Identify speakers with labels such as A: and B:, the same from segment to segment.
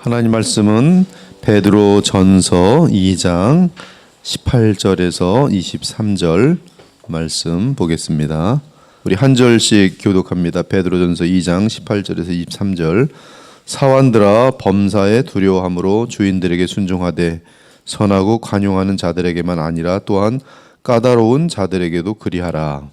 A: 하나님 말씀은 베드로 전서 2장 18절에서 23절 말씀 보겠습니다. 우리 한 절씩 교독합니다. 베드로 전서 2장 18절에서 23절. 사환들아, 범사에 두려워함으로 주인들에게 순종하되 선하고 관용하는 자들에게만 아니라 또한 까다로운 자들에게도 그리하라.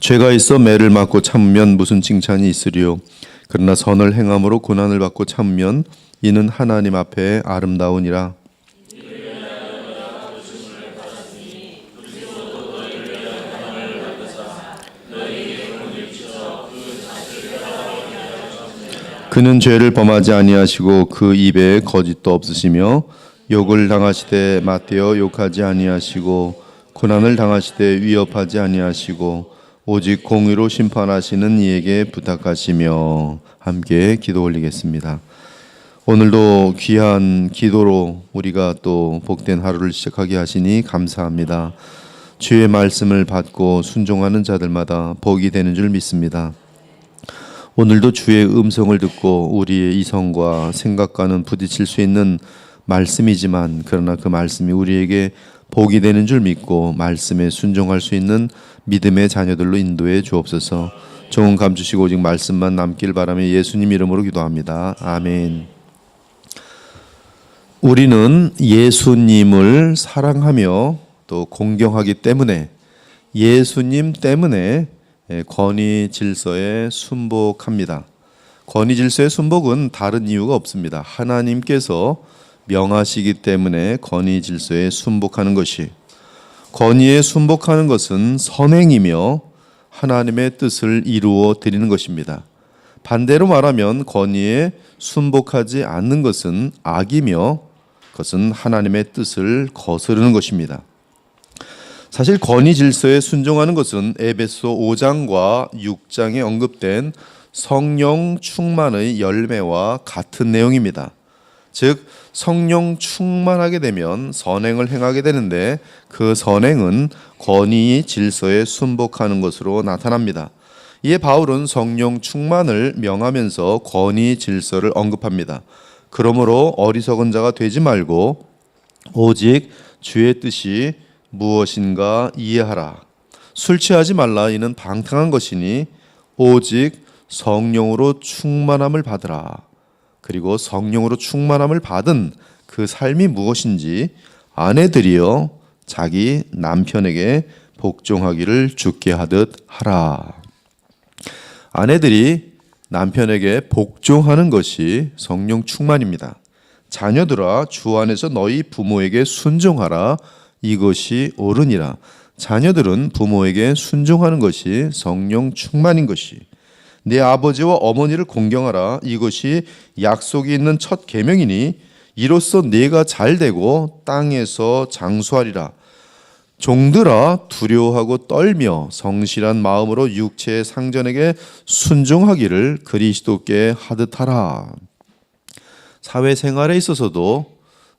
A: 죄가 있어 매를 맞고 참으면 무슨 칭찬이 있으리요. 그러나 선을 행함으로 고난을 받고 참으면 이는 하나님 앞에 아름다우니라. 그는 죄를 범하지 아니하시고 그 입에 거짓도 없으시며 욕을 당하시되 맞대어 욕하지 아니하시고 고난을 당하시되 위협하지 아니하시고 오직 공의로 심판하시는 이에게 부탁하시며. 함께 기도 올리겠습니다. 오늘도 귀한 기도로 우리가 또 복된 하루를 시작하게 하시니 감사합니다. 주의 말씀을 받고 순종하는 자들마다 복이 되는 줄 믿습니다. 오늘도 주의 음성을 듣고 우리의 이성과 생각과는 부딪힐 수 있는 말씀이지만 그러나 그 말씀이 우리에게 복이 되는 줄 믿고 말씀에 순종할 수 있는 믿음의 자녀들로 인도해 주옵소서. 좋은 감 주시고 오직 말씀만 남길 바라며 예수님 이름으로 기도합니다. 아멘. 우리는 예수님을 사랑하며 또 공경하기 때문에 예수님 때문에 권위 질서에 순복합니다. 권위 질서의 순복은 다른 이유가 없습니다. 하나님께서 명하시기 때문에 권위 질서에 순복하는 것이, 권위에 순복하는 것은 선행이며 하나님의 뜻을 이루어 드리는 것입니다. 반대로 말하면 권위에 순복하지 않는 것은 악이며 그것은 하나님의 뜻을 거스르는 것입니다. 사실 권위 질서에 순종하는 것은 에베소 5장과 6장에 언급된 성령 충만의 열매와 같은 내용입니다. 즉 성령 충만하게 되면 선행을 행하게 되는데 그 선행은 권위 질서에 순복하는 것으로 나타납니다. 이에 바울은 성령 충만을 명하면서 권위 질서를 언급합니다. 그러므로 어리석은 자가 되지 말고 오직 주의 뜻이 무엇인가 이해하라. 술 취하지 말라. 이는 방탕한 것이니 오직 성령으로 충만함을 받으라. 그리고 성령으로 충만함을 받은 그 삶이 무엇인지 아내들이여 자기 남편에게 복종하기를 주께 하듯 하라. 아내들이 남편에게 복종하는 것이 성령 충만입니다. 자녀들아, 주 안에서 너희 부모에게 순종하라. 이것이 옳으니라. 자녀들은 부모에게 순종하는 것이 성령 충만인 것이, 네 아버지와 어머니를 공경하라. 이것이 약속이 있는 첫 계명이니 이로써 네가 잘되고 땅에서 장수하리라. 종들아, 두려워하고 떨며 성실한 마음으로 육체의 상전에게 순종하기를 그리스도께 하듯 하라. 사회생활에 있어서도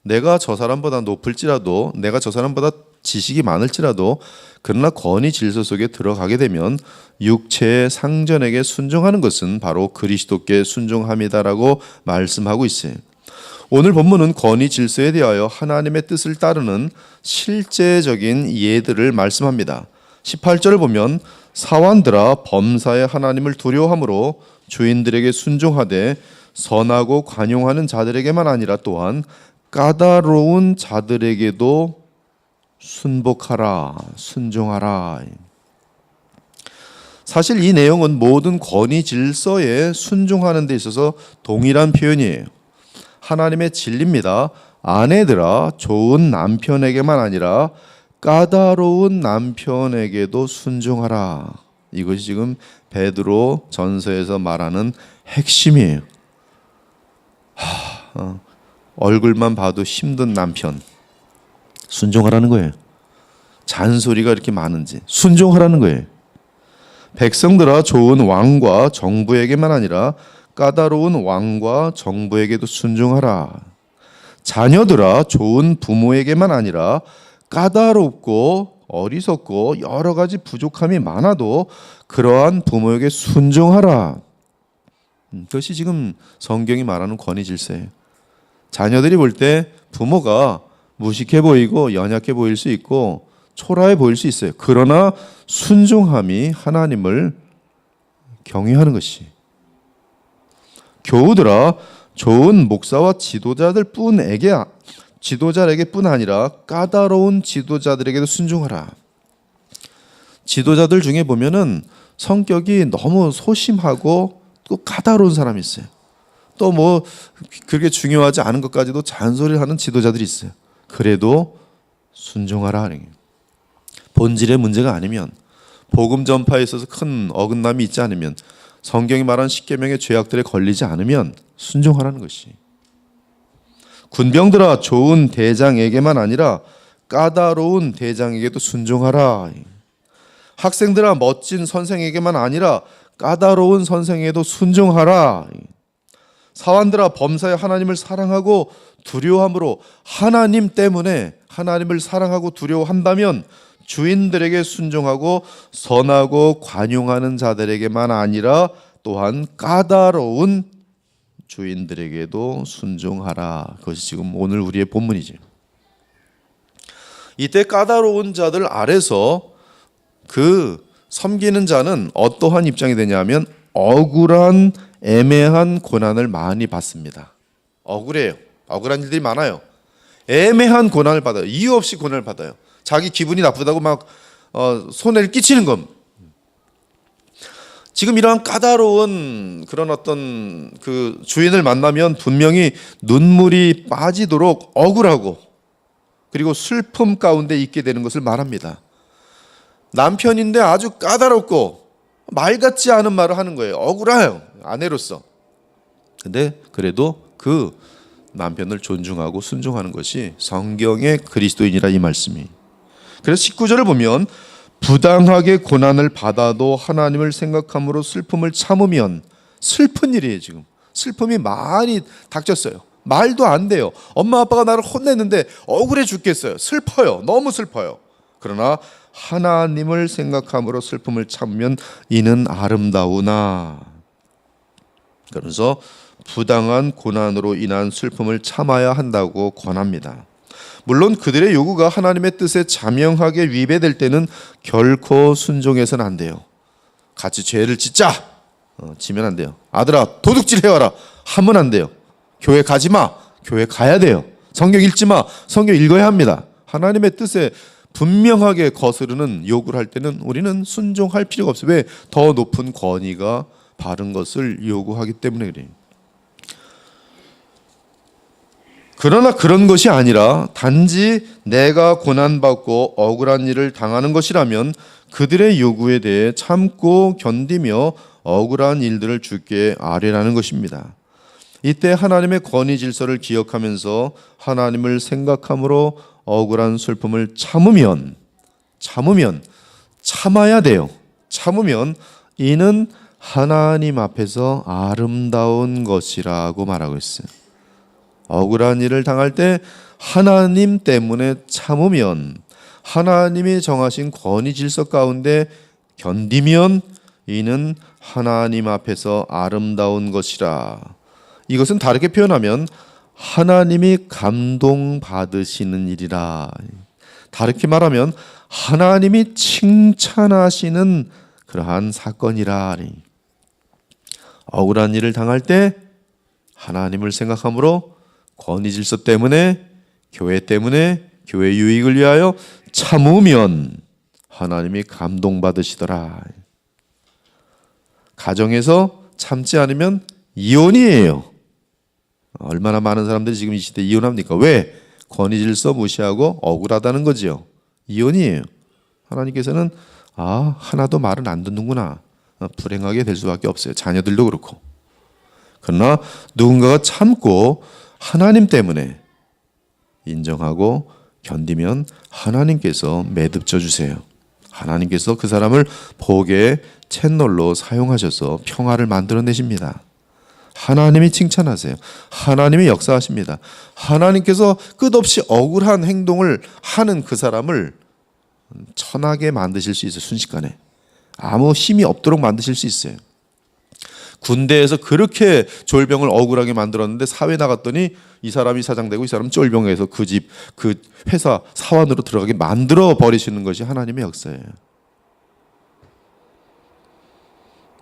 A: 내가 저 사람보다 높을지라도, 내가 저 사람보다 지식이 많을지라도, 그러나 권위 질서 속에 들어가게 되면 육체의 상전에게 순종하는 것은 바로 그리스도께 순종함이다라고 말씀하고 있어요. 오늘 본문은 권위 질서에 대하여 하나님의 뜻을 따르는 실제적인 예들을 말씀합니다. 18절을 보면 사환들아, 범사에 하나님을 두려워함으로 주인들에게 순종하되 선하고 관용하는 자들에게만 아니라 또한 까다로운 자들에게도 순복하라, 순종하라. 사실 이 내용은 모든 권위 질서에 순종하는 데 있어서 동일한 표현이에요. 하나님의 진리입니다. 아내들아, 좋은 남편에게만 아니라 까다로운 남편에게도 순종하라. 이것이 지금 베드로 전서에서 말하는 핵심이에요. 얼굴만 봐도 힘든 남편 순종하라는 거예요. 잔소리가 이렇게 많은지 순종하라는 거예요. 백성들아, 좋은 왕과 정부에게만 아니라 까다로운 왕과 정부에게도 순종하라. 자녀들아, 좋은 부모에게만 아니라 까다롭고 어리석고 여러 가지 부족함이 많아도 그러한 부모에게 순종하라. 그것이 지금 성경이 말하는 권위 질서예요. 자녀들이 볼 때 부모가 무식해 보이고 연약해 보일 수 있고 초라해 보일 수 있어요. 그러나 순종함이 하나님을 경외하는 것이. 교우들아, 좋은 목사와 지도자에게뿐 아니라 까다로운 지도자들에게도 순종하라. 지도자들 중에 보면은 성격이 너무 소심하고 또 까다로운 사람이 있어요. 또 뭐 그렇게 중요하지 않은 것까지도 잔소리를 하는 지도자들이 있어요. 그래도 순종하라. 본질의 문제가 아니면, 복음 전파에 있어서 큰 어긋남이 있지 않으면, 성경이 말한 십계명의 죄악들에 걸리지 않으면 순종하라는 것이. 군병들아, 좋은 대장에게만 아니라 까다로운 대장에게도 순종하라. 학생들아, 멋진 선생에게만 아니라 까다로운 선생에게도 순종하라. 사환들아, 범사에 하나님을 사랑하고 두려워함으로, 하나님 때문에 하나님을 사랑하고 두려워한다면 주인들에게 순종하고 선하고 관용하는 자들에게만 아니라 또한 까다로운 주인들에게도 순종하라. 그것이 지금 오늘 우리의 본문이죠. 이때 까다로운 자들 아래서 그 섬기는 자는 어떠한 입장이 되냐면 억울한 애매한 고난을 많이 받습니다. 억울해요. 억울한 일들이 많아요. 애매한 고난을 받아요. 이유 없이 고난을 받아요. 자기 기분이 나쁘다고 막 손해를 끼치는 겁니다. 지금 이러한 까다로운 그런 어떤 그 주인을 만나면 분명히 눈물이 빠지도록 억울하고 그리고 슬픔 가운데 있게 되는 것을 말합니다. 남편인데 아주 까다롭고 말 같지 않은 말을 하는 거예요. 억울해요. 아내로서. 근데 그래도 그 남편을 존중하고 순종하는 것이 성경의 그리스도인이라 이 말씀이. 그래서 19절을 보면 부당하게 고난을 받아도 하나님을 생각함으로 슬픔을 참으면, 슬픈 일이에요. 지금 슬픔이 많이 닥쳤어요. 말도 안 돼요. 엄마 아빠가 나를 혼냈는데 억울해 죽겠어요. 슬퍼요. 너무 슬퍼요. 그러나 하나님을 생각함으로 슬픔을 참으면 이는 아름다우나. 그래서 부당한 고난으로 인한 슬픔을 참아야 한다고 권합니다. 물론 그들의 요구가 하나님의 뜻에 자명하게 위배될 때는 결코 순종해서는 안 돼요. 같이 죄를 짓자. 지면 안 돼요. 아들아 도둑질 해와라. 하면 안 돼요. 교회 가지 마. 교회 가야 돼요. 성경 읽지 마. 성경 읽어야 합니다. 하나님의 뜻에 분명하게 거스르는 요구를 할 때는 우리는 순종할 필요가 없어요. 왜? 더 높은 권위가 바른 것을 요구하기 때문에 그래요. 그러나 그런 것이 아니라 단지 내가 고난받고 억울한 일을 당하는 것이라면 그들의 요구에 대해 참고 견디며 억울한 일들을 주께 아뢰라는 것입니다. 이때 하나님의 권위 질서를 기억하면서 하나님을 생각함으로 억울한 슬픔을 참으면 참아야 돼요. 참으면 이는 하나님 앞에서 아름다운 것이라고 말하고 있어요. 억울한 일을 당할 때 하나님 때문에 참으면, 하나님이 정하신 권위 질서 가운데 견디면 이는 하나님 앞에서 아름다운 것이라. 이것은 다르게 표현하면 하나님이 감동받으시는 일이라. 다르게 말하면 하나님이 칭찬하시는 그러한 사건이라. 억울한 일을 당할 때 하나님을 생각함으로 권위 질서 때문에, 교회 때문에, 교회 유익을 위하여 참으면 하나님이 감동받으시더라. 가정에서 참지 않으면 이혼이에요. 얼마나 많은 사람들이 지금 이 시대에 이혼합니까? 왜? 권위 질서 무시하고 억울하다는 거지요. 이혼이에요. 하나님께서는 하나도 말은 안 듣는구나. 불행하게 될 수밖에 없어요. 자녀들도 그렇고. 그러나 누군가가 참고 하나님 때문에 인정하고 견디면 하나님께서 매듭져 주세요. 하나님께서 그 사람을 복의 채널로 사용하셔서 평화를 만들어내십니다. 하나님이 칭찬하세요. 하나님이 역사하십니다. 하나님께서 끝없이 억울한 행동을 하는 그 사람을 천하게 만드실 수 있어요. 순식간에. 아무 힘이 없도록 만드실 수 있어요. 군대에서 그렇게 졸병을 억울하게 만들었는데 사회 나갔더니 이 사람이 사장되고 이 사람은 쫄병에서 그 집, 그 회사 사원으로 들어가게 만들어 버리시는 것이 하나님의 역사예요.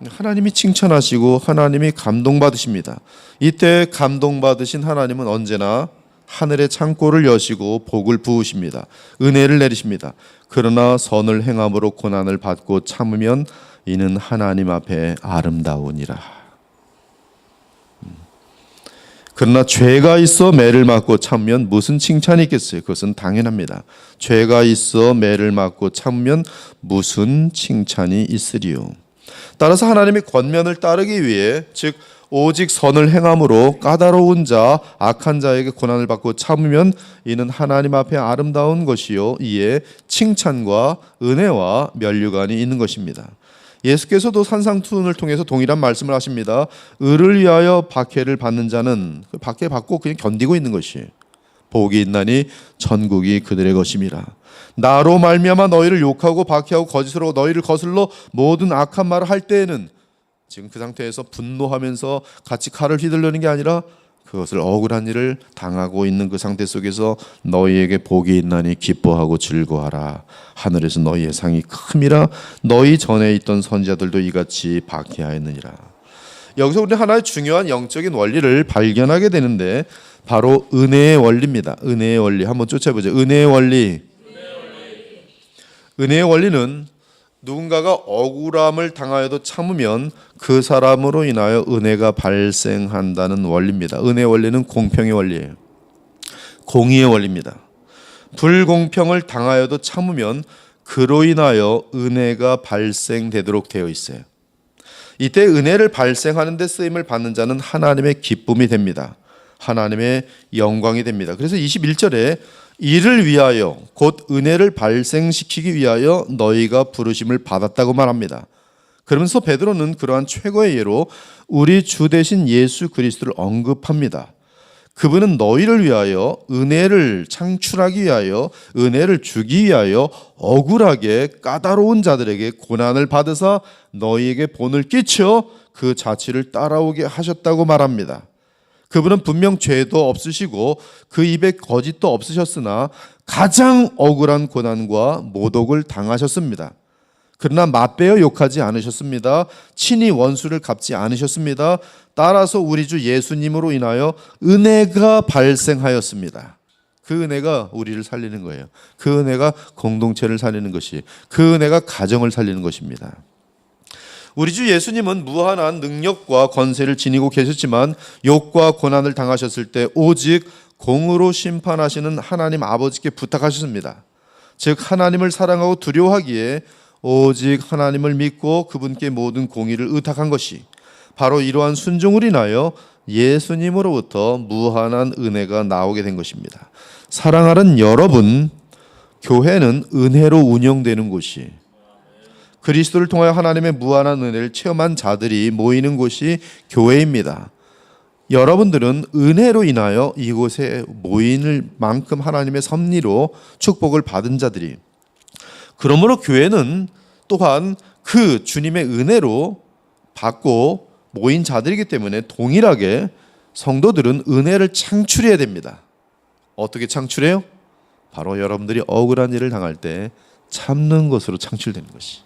A: 하나님이 칭찬하시고 하나님이 감동받으십니다. 이때 감동받으신 하나님은 언제나 하늘의 창고를 여시고 복을 부으십니다. 은혜를 내리십니다. 그러나 선을 행함으로 고난을 받고 참으면 이는 하나님 앞에 아름다우니라. 그러나 죄가 있어 매를 맞고 참으면 무슨 칭찬이 있겠어요? 그것은 당연합니다. 죄가 있어 매를 맞고 참으면 무슨 칭찬이 있으리요? 따라서 하나님의 권면을 따르기 위해, 즉 오직 선을 행함으로 까다로운 자, 악한 자에게 고난을 받고 참으면 이는 하나님 앞에 아름다운 것이요 이에 칭찬과 은혜와 면류관이 있는 것입니다. 예수께서도 산상수훈을 통해서 동일한 말씀을 하십니다. 의를 위하여 박해를 받는 자는 그 박해 받고 그냥 견디고 있는 것이 복이 있나니 천국이 그들의 것임이라. 나로 말미암아 너희를 욕하고 박해하고 거짓으로 너희를 거슬러 모든 악한 말을 할 때에는, 지금 그 상태에서 분노하면서 같이 칼을 휘둘르는 게 아니라 그것을 억울한 일을 당하고 있는 그 상태 속에서 너희에게 복이 있나니 기뻐하고 즐거워하라. 하늘에서 너희의 상이 큼이라. 너희 전에 있던 선지자들도 이같이 박해하였느니라. 여기서 우리는 하나의 중요한 영적인 원리를 발견하게 되는데 바로 은혜의 원리입니다. 은혜의 원리 한번 쫓아보죠. 은혜의 원리. 은혜의 원리는 누군가가 억울함을 당하여도 참으면 그 사람으로 인하여 은혜가 발생한다는 원리입니다. 은혜의 원리는 공평의 원리예요. 공의의 원리입니다. 불공평을 당하여도 참으면 그로 인하여 은혜가 발생되도록 되어 있어요. 이때 은혜를 발생하는 데 쓰임을 받는 자는 하나님의 기쁨이 됩니다. 하나님의 영광이 됩니다. 그래서 21절에 이를 위하여 곧 은혜를 발생시키기 위하여 너희가 부르심을 받았다고 말합니다. 그러면서 베드로는 그러한 최고의 예로 우리 주 되신 예수 그리스도를 언급합니다. 그분은 너희를 위하여 은혜를 창출하기 위하여 은혜를 주기 위하여 억울하게 까다로운 자들에게 고난을 받으사 너희에게 본을 끼쳐 그 자취를 따라오게 하셨다고 말합니다. 그분은 분명 죄도 없으시고 그 입에 거짓도 없으셨으나 가장 억울한 고난과 모독을 당하셨습니다. 그러나 맞배어 욕하지 않으셨습니다. 친히 원수를 갚지 않으셨습니다. 따라서 우리 주 예수님으로 인하여 은혜가 발생하였습니다. 그 은혜가 우리를 살리는 거예요. 그 은혜가 공동체를 살리는 것이, 그 은혜가 가정을 살리는 것입니다. 우리 주 예수님은 무한한 능력과 권세를 지니고 계셨지만 욕과 고난을 당하셨을 때 오직 공으로 심판하시는 하나님 아버지께 부탁하셨습니다. 즉 하나님을 사랑하고 두려워하기에 오직 하나님을 믿고 그분께 모든 공의를 의탁한 것이 바로 이러한 순종을 인하여 예수님으로부터 무한한 은혜가 나오게 된 것입니다. 사랑하는 여러분, 교회는 은혜로 운영되는 곳이, 그리스도를 통하여 하나님의 무한한 은혜를 체험한 자들이 모이는 곳이 교회입니다. 여러분들은 은혜로 인하여 이곳에 모이는 만큼 하나님의 섭리로 축복을 받은 자들이, 그러므로 교회는 또한 그 주님의 은혜로 받고 모인 자들이기 때문에 동일하게 성도들은 은혜를 창출해야 됩니다. 어떻게 창출해요? 바로 여러분들이 억울한 일을 당할 때 참는 것으로 창출되는 것이.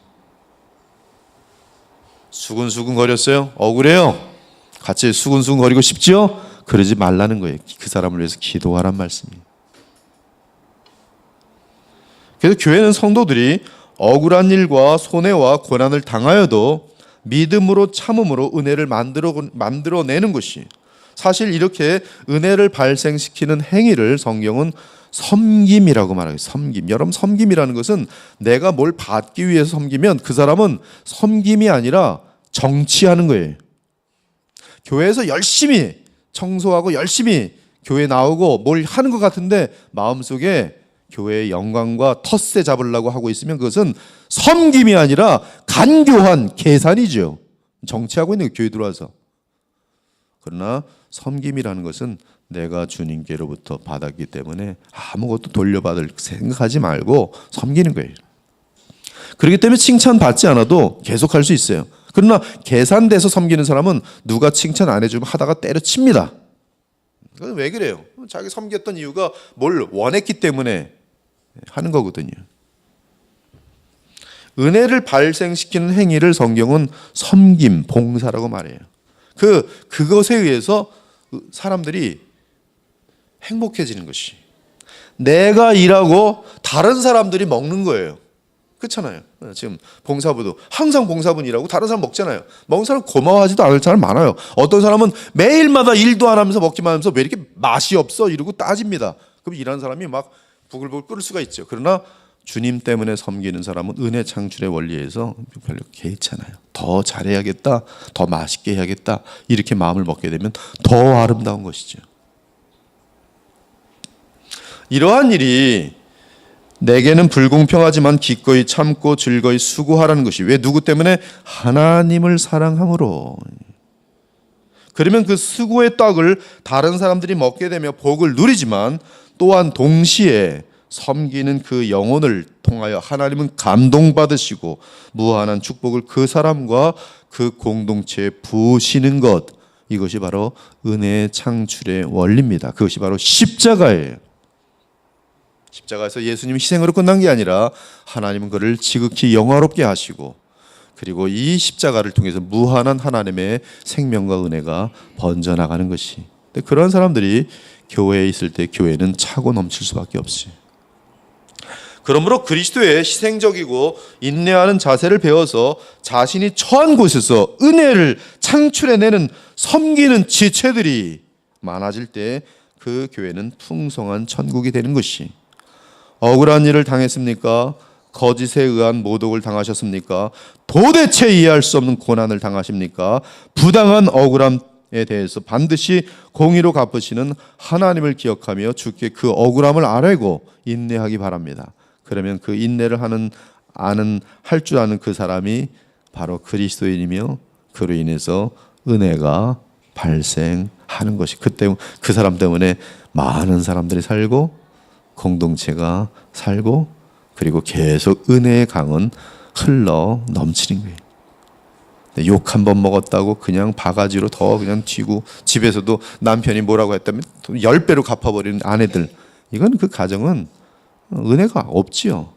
A: 수근수근 거렸어요? 억울해요? 같이 수근수근 거리고 싶지요? 그러지 말라는 거예요. 그 사람을 위해서 기도하란 말씀이에요. 그래서 교회는 성도들이 억울한 일과 손해와 고난을 당하여도 믿음으로 참음으로 은혜를 만들어내는 것이, 사실 이렇게 은혜를 발생시키는 행위를 성경은 섬김이라고 말해요. 섬김. 여러분, 섬김이라는 것은 내가 뭘 받기 위해서 섬기면 그 사람은 섬김이 아니라 정치하는 거예요. 교회에서 열심히 청소하고 열심히 교회 나오고 뭘 하는 것 같은데 마음속에 교회의 영광과 텃세 잡으려고 하고 있으면 그것은 섬김이 아니라 간교한 계산이죠. 정치하고 있는 교회 들어와서. 그러나 섬김이라는 것은 내가 주님께로부터 받았기 때문에 아무것도 돌려받을 생각하지 말고 섬기는 거예요. 그렇기 때문에 칭찬받지 않아도 계속 할 수 있어요. 그러나 계산돼서 섬기는 사람은 누가 칭찬 안 해주면 하다가 때려칩니다. 그건 왜 그래요? 자기 섬겼던 이유가 뭘 원했기 때문에 하는 거거든요. 은혜를 발생시키는 행위를 성경은 섬김, 봉사라고 말해요. 그것에 의해서 사람들이 행복해지는 것이. 내가 일하고 다른 사람들이 먹는 거예요. 그렇잖아요. 지금 봉사부도 항상 봉사분 일하고 다른 사람 먹잖아요. 먹는 사람 고마워하지도 않을 사람 많아요. 어떤 사람은 매일마다 일도 안 하면서 먹기만 하면서 왜 이렇게 맛이 없어? 이러고 따집니다. 그럼 일하는 사람이 막 부글부글 끓을 수가 있죠. 그러나 주님 때문에 섬기는 사람은 은혜 창출의 원리에서 별로 개의치 않아요. 더 잘해야겠다, 더 맛있게 해야겠다, 이렇게 마음을 먹게 되면 더 아름다운 것이죠. 이러한 일이 내게는 불공평하지만 기꺼이 참고 즐거이 수고하라는 것이. 왜? 누구 때문에? 하나님을 사랑함으로. 그러면 그 수고의 떡을 다른 사람들이 먹게 되며 복을 누리지만 또한 동시에 섬기는 그 영혼을 통하여 하나님은 감동받으시고 무한한 축복을 그 사람과 그 공동체에 부으시는 것. 이것이 바로 은혜의 창출의 원리입니다. 그것이 바로 십자가예요. 십자가에서 예수님이 희생으로 끝난 게 아니라 하나님은 그를 지극히 영화롭게 하시고, 그리고 이 십자가를 통해서 무한한 하나님의 생명과 은혜가 번져나가는 것이. 그런 사람들이 교회에 있을 때 교회는 차고 넘칠 수밖에 없어요. 그러므로 그리스도의 희생적이고 인내하는 자세를 배워서 자신이 처한 곳에서 은혜를 창출해내는 섬기는 지체들이 많아질 때 그 교회는 풍성한 천국이 되는 것이. 억울한 일을 당했습니까? 거짓에 의한 모독을 당하셨습니까? 도대체 이해할 수 없는 고난을 당하십니까? 부당한 억울함에 대해서 반드시 공의로 갚으시는 하나님을 기억하며 주께 그 억울함을 아뢰고 인내하기 바랍니다. 그러면 그 인내를 할 줄 아는 그 사람이 바로 그리스도인이며 그로 인해서 은혜가 발생하는 것이. 그때 그 사람 때문에 많은 사람들이 살고 공동체가 살고 그리고 계속 은혜의 강은 흘러 넘치는 거예요. 욕 한 번 먹었다고 그냥 바가지로 더 그냥 튀고, 집에서도 남편이 뭐라고 했다면 10배로 갚아버리는 아내들. 이건 그 가정은 은혜가 없지요.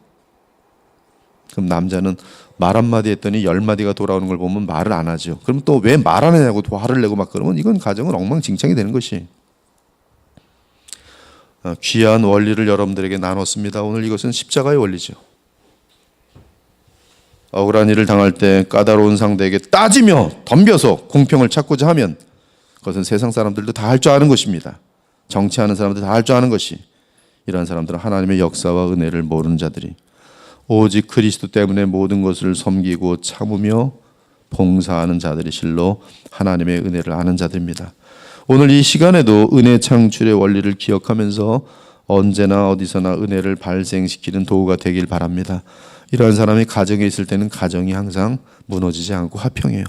A: 그럼 남자는 말 한마디 했더니 10마디가 돌아오는 걸 보면 말을 안 하죠. 그럼 또 왜 말 안 하냐고 또 화를 내고 막 그러면 이건 가정은 엉망진창이 되는 것이. 귀한 원리를 여러분들에게 나눴습니다. 오늘 이것은 십자가의 원리죠. 억울한 일을 당할 때 까다로운 상대에게 따지며 덤벼서 공평을 찾고자 하면 그것은 세상 사람들도 다 할 줄 아는 것입니다. 정치하는 사람들 다 할 줄 아는 것이. 이러한 사람들은 하나님의 역사와 은혜를 모르는 자들이 오직 그리스도 때문에 모든 것을 섬기고 참으며 봉사하는 자들이 실로 하나님의 은혜를 아는 자들입니다. 오늘 이 시간에도 은혜 창출의 원리를 기억하면서 언제나 어디서나 은혜를 발생시키는 도구가 되길 바랍니다. 이러한 사람이 가정에 있을 때는 가정이 항상 무너지지 않고 화평해요.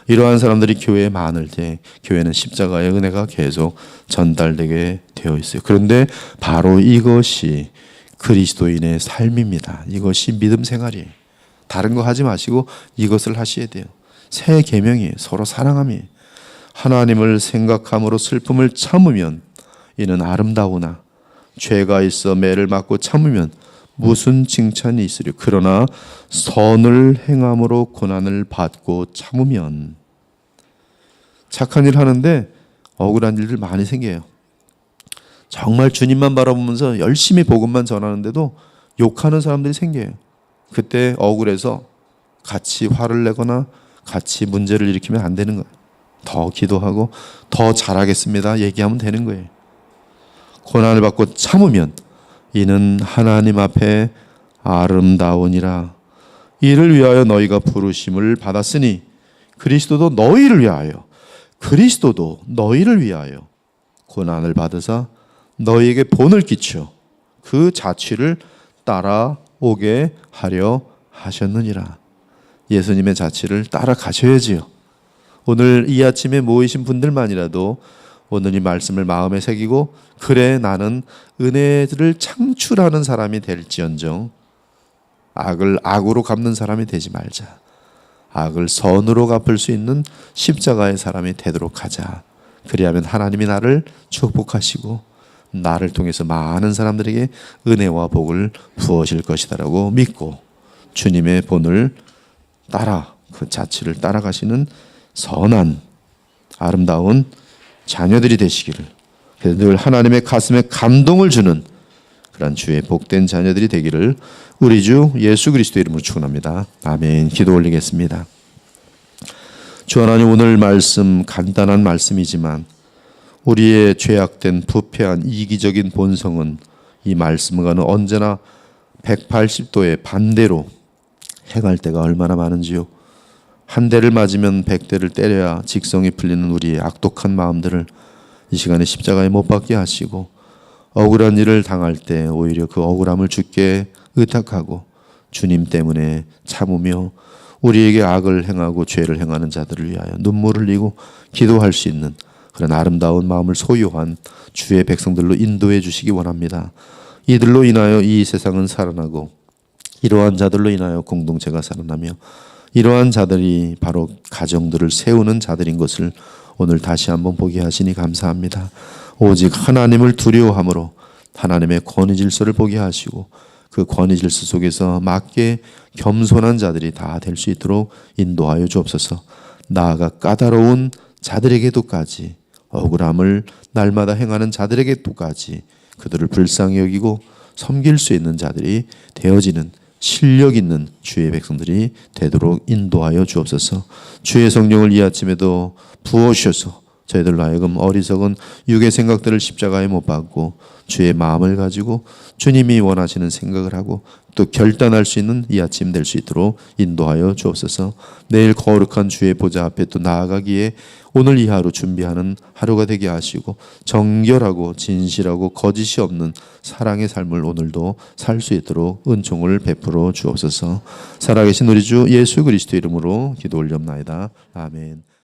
A: 이러한 사람들이 교회에 많을 때 교회는 십자가의 은혜가 계속 전달되게 되어 있어요. 그런데 바로 이것이 그리스도인의 삶입니다. 이것이 믿음 생활이에요. 다른 거 하지 마시고 이것을 하셔야 돼요. 새 계명이에요. 서로 사랑함이에요. 하나님을 생각함으로 슬픔을 참으면 이는 아름다우나 죄가 있어 매를 맞고 참으면 무슨 칭찬이 있으려. 그러나 선을 행함으로 고난을 받고 참으면. 착한 일 하는데 억울한 일들 많이 생겨요. 정말 주님만 바라보면서 열심히 복음만 전하는데도 욕하는 사람들이 생겨요. 그때 억울해서 같이 화를 내거나 같이 문제를 일으키면 안 되는 거예요. 더 기도하고 더 잘하겠습니다 얘기하면 되는 거예요. 고난을 받고 참으면 이는 하나님 앞에 아름다우니라. 이를 위하여 너희가 부르심을 받았으니 그리스도도 너희를 위하여 고난을 받으사 너희에게 본을 끼쳐 그 자취를 따라오게 하려 하셨느니라. 예수님의 자취를 따라가셔야지요. 오늘 이 아침에 모이신 분들만이라도 오늘 이 말씀을 마음에 새기고 그래 나는 은혜를 창출하는 사람이 될지언정 악을 악으로 갚는 사람이 되지 말자. 악을 선으로 갚을 수 있는 십자가의 사람이 되도록 하자. 그리하면 하나님이 나를 축복하시고 나를 통해서 많은 사람들에게 은혜와 복을 부어실 것이다라고 믿고 주님의 본을 따라 그 자취를 따라가시는 선한 아름다운 자녀들이 되시기를, 늘 하나님의 가슴에 감동을 주는 그런 주의 복된 자녀들이 되기를 우리 주 예수 그리스도의 이름으로 축원합니다. 아멘. 기도 올리겠습니다. 주 하나님, 오늘 말씀 간단한 말씀이지만 우리의 죄악된 부패한 이기적인 본성은 이 말씀과는 언제나 180도의 반대로 행할 때가 얼마나 많은지요. 한 대를 맞으면 100대를 때려야 직성이 풀리는 우리의 악독한 마음들을 이 시간에 십자가에 못 박게 하시고, 억울한 일을 당할 때 오히려 그 억울함을 주께 의탁하고 주님 때문에 참으며 우리에게 악을 행하고 죄를 행하는 자들을 위하여 눈물을 흘리고 기도할 수 있는 그런 아름다운 마음을 소유한 주의 백성들로 인도해 주시기 원합니다. 이들로 인하여 이 세상은 살아나고 이러한 자들로 인하여 공동체가 살아나며 이러한 자들이 바로 가정들을 세우는 자들인 것을 오늘 다시 한번 보게 하시니 감사합니다. 오직 하나님을 두려워함으로 하나님의 권위 질서를 보게 하시고 그 권위 질서 속에서 맞게 겸손한 자들이 다 될 수 있도록 인도하여 주옵소서. 나아가 까다로운 자들에게도까지, 억울함을 날마다 행하는 자들에게도까지 그들을 불쌍히 여기고 섬길 수 있는 자들이 되어지는 실력 있는 주의 백성들이 되도록 인도하여 주옵소서. 주의 성령을 이 아침에도 부어주셔서 저희들로 하여금 어리석은 육의 생각들을 십자가에 못 박고 주의 마음을 가지고 주님이 원하시는 생각을 하고 또 결단할 수 있는 이 아침 될 수 있도록 인도하여 주옵소서. 내일 거룩한 주의 보좌 앞에 또 나아가기에 오늘 이 하루 준비하는 하루가 되게 하시고 정결하고 진실하고 거짓이 없는 사랑의 삶을 오늘도 살 수 있도록 은총을 베풀어 주옵소서. 살아계신 우리 주 예수 그리스도 이름으로 기도 올렵나이다. 아멘.